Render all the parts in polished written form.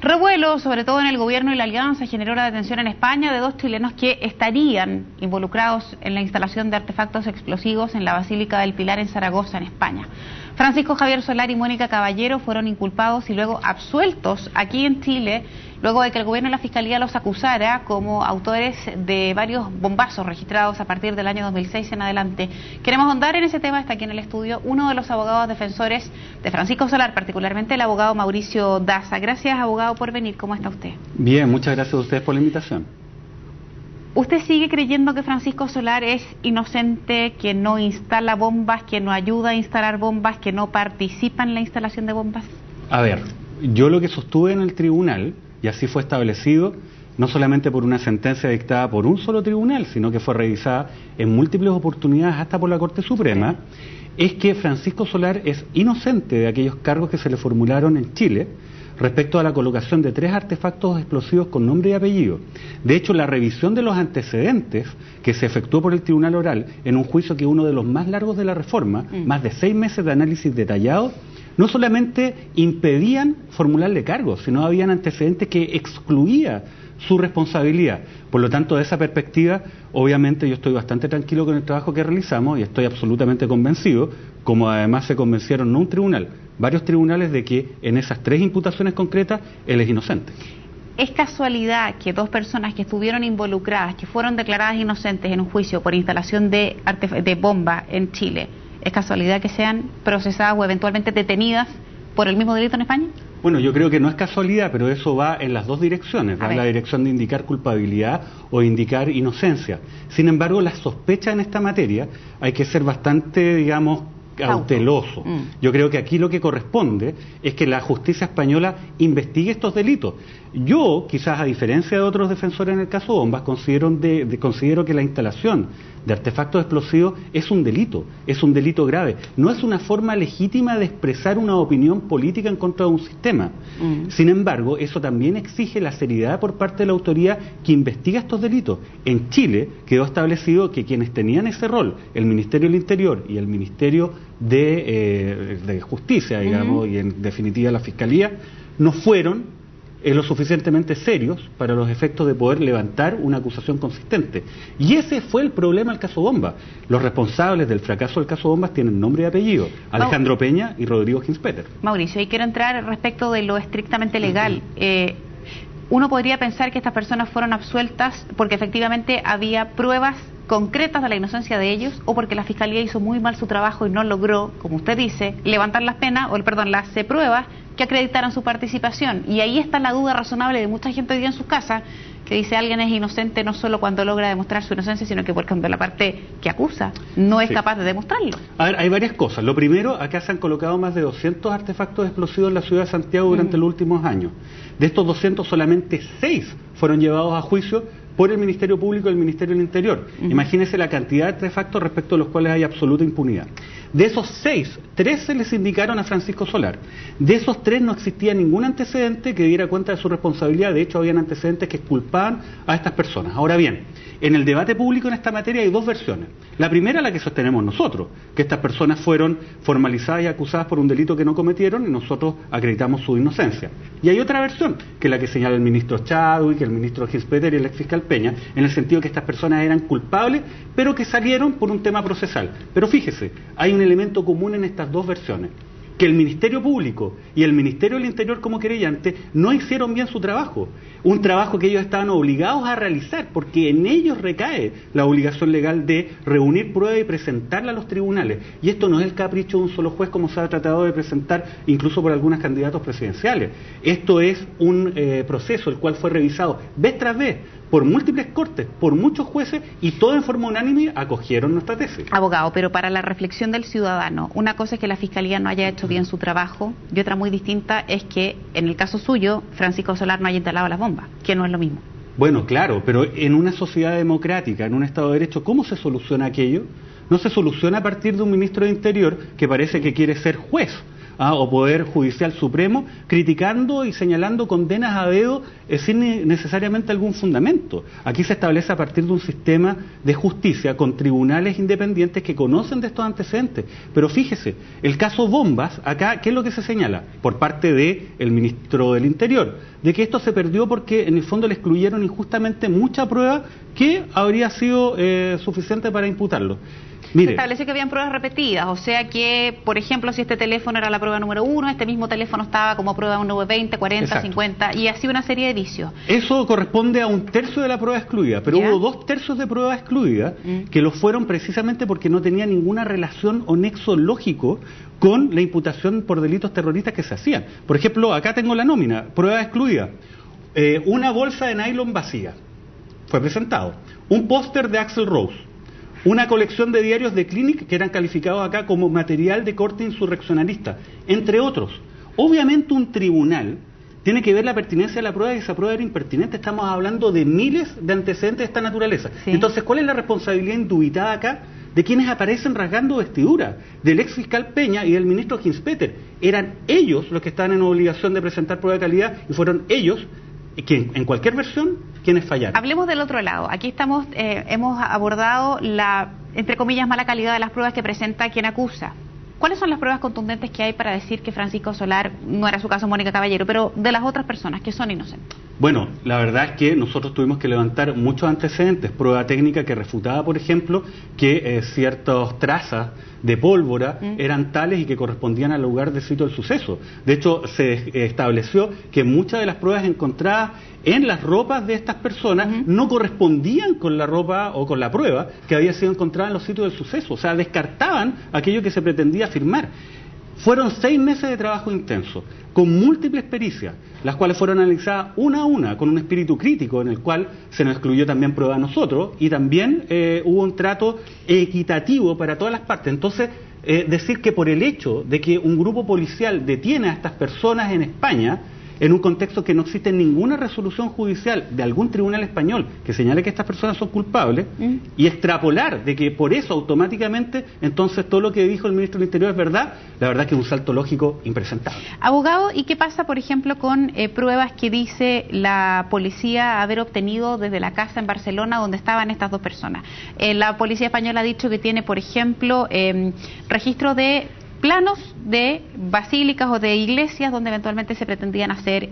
Revuelo, sobre todo en el gobierno y la alianza, generó la detención en España de 2 chilenos que estarían involucrados en la instalación de artefactos explosivos en la Basílica del Pilar en Zaragoza, en España. Francisco Javier Solar y Mónica Caballero fueron inculpados y luego absueltos aquí en Chile, luego de que el gobierno y la Fiscalía los acusara como autores de varios bombazos registrados a partir del año 2006 en adelante. Queremos ahondar en ese tema, está aquí en el estudio uno de los abogados defensores de Francisco Solar, particularmente el abogado Mauricio Daza. Gracias, abogado, por venir. ¿Cómo está usted? Bien, muchas gracias a ustedes por la invitación. ¿Usted sigue creyendo que Francisco Solar es inocente, que no instala bombas, que no ayuda a instalar bombas, que no participa en la instalación de bombas? A ver, yo lo que sostuve en el tribunal, y así fue establecido, no solamente por una sentencia dictada por un solo tribunal, sino que fue revisada en múltiples oportunidades hasta por la Corte Suprema, es que Francisco Solar es inocente de aquellos cargos que se le formularon en Chile respecto a la colocación de 3 artefactos explosivos con nombre y apellido. De hecho, la revisión de los antecedentes que se efectuó por el Tribunal Oral en un juicio que es uno de los más largos de la reforma, más de 6 meses de análisis detallado, no solamente impedían formularle cargos, sino habían antecedentes que excluía su responsabilidad. Por lo tanto, de esa perspectiva, obviamente yo estoy bastante tranquilo con el trabajo que realizamos y estoy absolutamente convencido, como además se convencieron no un tribunal, varios tribunales, de que en esas 3 imputaciones concretas él es inocente. ¿Es casualidad que 2 personas que estuvieron involucradas, que fueron declaradas inocentes en un juicio por instalación de bomba en Chile, es casualidad que sean procesadas o eventualmente detenidas por el mismo delito en España? Bueno, yo creo que no es casualidad, pero eso va en las 2 direcciones, va en la dirección de indicar culpabilidad o indicar inocencia. Sin embargo, las sospechas en esta materia hay que ser bastante, digamos, cauteloso. Yo creo que aquí lo que corresponde es que la justicia española investigue estos delitos. Yo, quizás a diferencia de otros defensores en el caso Bombas, considero que la instalación de artefactos explosivos es un delito grave. No es una forma legítima de expresar una opinión política en contra de un sistema. Sin embargo, eso también exige la seriedad por parte de la autoridad que investiga estos delitos. En Chile quedó establecido que quienes tenían ese rol, el Ministerio del Interior y el Ministerio de Justicia, digamos, y en definitiva la Fiscalía, no fueron lo suficientemente serios para los efectos de poder levantar una acusación consistente. Y ese fue el problema del caso Bomba. Los responsables del fracaso del caso Bombas tienen nombre y apellido: Alejandro Peña y Rodrigo Ginspeter. Mauricio, y quiero entrar respecto de lo estrictamente legal. Uno podría pensar que estas personas fueron absueltas porque efectivamente había pruebas concretas de la inocencia de ellos, o porque la Fiscalía hizo muy mal su trabajo y no logró, como usted dice, levantar las pruebas que acreditaran su participación. Y ahí está la duda razonable de mucha gente hoy día en sus casas, que dice alguien es inocente no solo cuando logra demostrar su inocencia, sino que cuando la parte que acusa no es capaz de demostrarlo. A ver, hay varias cosas. Lo primero, acá se han colocado más de 200 artefactos explosivos en la ciudad de Santiago durante los últimos años. De estos 200, solamente 6 fueron llevados a juicio por el Ministerio Público y el Ministerio del Interior. Imagínese la cantidad de artefactos respecto a los cuales hay absoluta impunidad. De esos 6, 3 se les indicaron a Francisco Solar. De esos 3 no existía ningún antecedente que diera cuenta de su responsabilidad. De hecho, habían antecedentes que culpaban a estas personas. Ahora bien, en el debate público en esta materia hay 2 versiones. La primera, la que sostenemos nosotros, que estas personas fueron formalizadas y acusadas por un delito que no cometieron y nosotros acreditamos su inocencia. Y hay otra versión, que es la que señala el ministro Chadwick, el ministro Ginspeter y el exfiscal Peña, en el sentido que estas personas eran culpables, pero que salieron por un tema procesal. Pero fíjese, hay un elemento común en estas 2 versiones: que el Ministerio Público y el Ministerio del Interior como querellante no hicieron bien su trabajo, un trabajo que ellos estaban obligados a realizar, porque en ellos recae la obligación legal de reunir pruebas y presentarla a los tribunales. Y esto no es el capricho de un solo juez, como se ha tratado de presentar incluso por algunos candidatos presidenciales. Esto es un proceso el cual fue revisado vez tras vez por múltiples cortes, por muchos jueces, y todos en forma unánime acogieron nuestra tesis. Abogado, pero para la reflexión del ciudadano, una cosa es que la Fiscalía no haya hecho bien su trabajo, y otra muy distinta es que, en el caso suyo, Francisco Solar no haya instalado las bombas, que no es lo mismo. Bueno, claro, pero en una sociedad democrática, en un Estado de Derecho, ¿cómo se soluciona aquello? No se soluciona a partir de un ministro de Interior que parece que quiere ser juez o Poder Judicial Supremo, criticando y señalando condenas a dedo sin necesariamente algún fundamento. Aquí se establece a partir de un sistema de justicia con tribunales independientes que conocen de estos antecedentes. Pero fíjese, el caso Bombas, acá, ¿qué es lo que se señala? Por parte del ministro del Interior, de que esto se perdió porque en el fondo le excluyeron injustamente mucha prueba que habría sido suficiente para imputarlo. Mire, se estableció que habían pruebas repetidas, o sea que, por ejemplo, si este teléfono era la prueba número 1, este mismo teléfono estaba como prueba número 20, 40, exacto, 50, y así una serie de vicios. Eso corresponde a 1/3 de la prueba excluida, pero ¿ya? Hubo 2/3 de prueba excluida que lo fueron precisamente porque no tenía ninguna relación o nexo lógico con la imputación por delitos terroristas que se hacían. Por ejemplo, acá tengo la nómina, prueba excluida. Una bolsa de nylon vacía, fue presentado. Un póster de Axl Rose. Una colección de diarios de Clinic que eran calificados acá como material de corte insurreccionalista, entre otros. Obviamente un tribunal tiene que ver la pertinencia de la prueba y esa prueba era impertinente. Estamos hablando de miles de antecedentes de esta naturaleza. Sí. Entonces, ¿cuál es la responsabilidad indubitada acá de quienes aparecen rasgando vestiduras? Del ex fiscal Peña y del ministro Ginspeter. Eran ellos los que estaban en obligación de presentar prueba de calidad y fueron ellos quien, en cualquier versión, quienes fallaron. Hablemos del otro lado. Aquí hemos abordado la, entre comillas, mala calidad de las pruebas que presenta quien acusa. ¿Cuáles son las pruebas contundentes que hay para decir que Francisco Solar, no era su caso Mónica Caballero, pero de las otras personas que son inocentes? Bueno, la verdad es que nosotros tuvimos que levantar muchos antecedentes, prueba técnica que refutaba, por ejemplo, que ciertas trazas de pólvora eran tales y que correspondían al lugar del sitio del suceso. De hecho, se estableció que muchas de las pruebas encontradas en las ropas de estas personas no correspondían con la ropa o con la prueba que había sido encontrada en los sitios del suceso. O sea, descartaban aquello que se pretendía afirmar. Fueron 6 meses de trabajo intenso, con múltiples pericias, las cuales fueron analizadas una a una, con un espíritu crítico en el cual se nos excluyó también prueba a nosotros, y también hubo un trato equitativo para todas las partes. Entonces, decir que por el hecho de que un grupo policial detiene a estas personas en España, en un contexto que no existe ninguna resolución judicial de algún tribunal español que señale que estas personas son culpables, y extrapolar de que por eso automáticamente entonces todo lo que dijo el ministro del Interior es verdad, la verdad que es un salto lógico impresentable. Abogado, ¿y qué pasa, por ejemplo, con pruebas que dice la policía haber obtenido desde la casa en Barcelona donde estaban estas dos personas? La policía española ha dicho que tiene, por ejemplo, registro de planos de basílicas o de iglesias donde eventualmente se pretendían hacer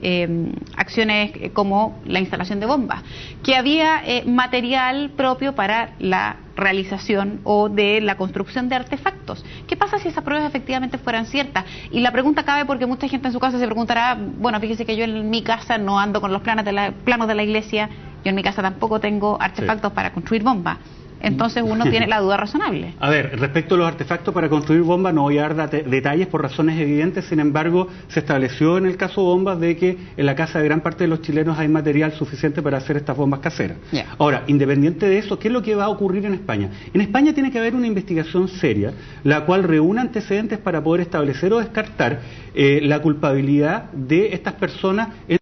acciones como la instalación de bombas, que había material propio para la realización o de la construcción de artefactos. ¿Qué pasa si esas pruebas efectivamente fueran ciertas? Y la pregunta cabe porque mucha gente en su casa se preguntará, bueno, fíjese que yo en mi casa no ando con los planos de la iglesia, yo en mi casa tampoco tengo artefactos para construir bombas. Entonces uno tiene la duda razonable. A ver, respecto a los artefactos para construir bombas, no voy a dar detalles por razones evidentes, sin embargo, se estableció en el caso Bombas de que en la casa de gran parte de los chilenos hay material suficiente para hacer estas bombas caseras. Ahora, independiente de eso, ¿qué es lo que va a ocurrir en España? En España tiene que haber una investigación seria, la cual reúna antecedentes para poder establecer o descartar la culpabilidad de estas personas en